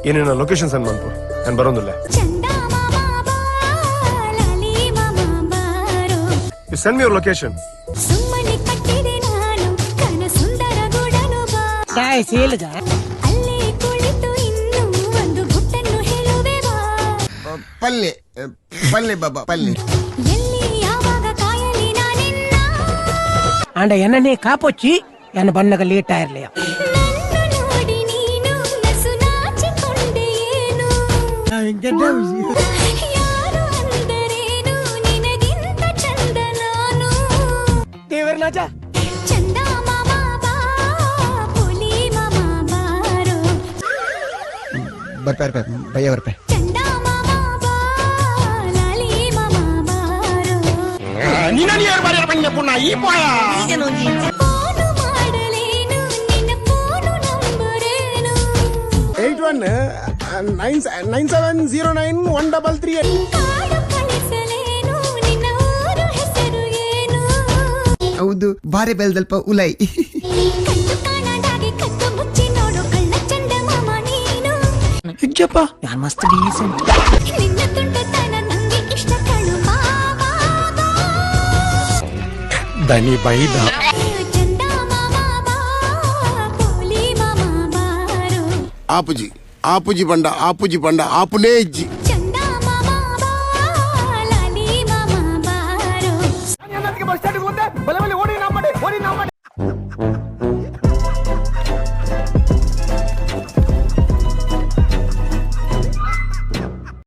ಏನೇನ location send ಮಾಡ್ಕೊ ನಾನು ಬರೋದಿಲ್ಲ. You send me your location. ಪಲ್ಲೆ ಪಲ್ಲೆ ಬಾಬಾ ಪಲ್ಲೆ అండ్ ఎన్ననే కాపొచ్చి ఎన్న బన్నగ లేట్ ఆయర్లే దేవరనాజా ಬರ್ಪಾರ ಭಯ್ಯ ಬರ್ಪೆ ನೀನು ಯಾರು ಬಾರಿ ಬಂದೆ ಪುಣ್ಣ ಈ ಪಾಯ 8197091133. ಹೌದು ಬಾರಿ ಬೆಲ್ದಲ್ಪ ಉಲೈ. ಹಿಜ್ಜಪ್ಪ ಯಾರ್ ಮಸ್ತ್ ಡೀಸೆಂಟ್. ದನಿ ಬೈದ ಆಪುಜಿ ಆಪುಜಿ ಬಂಡ ಆಪುಜಿ ಬಂಡ ಆಪುನೇ ಇಜ್ಜಿ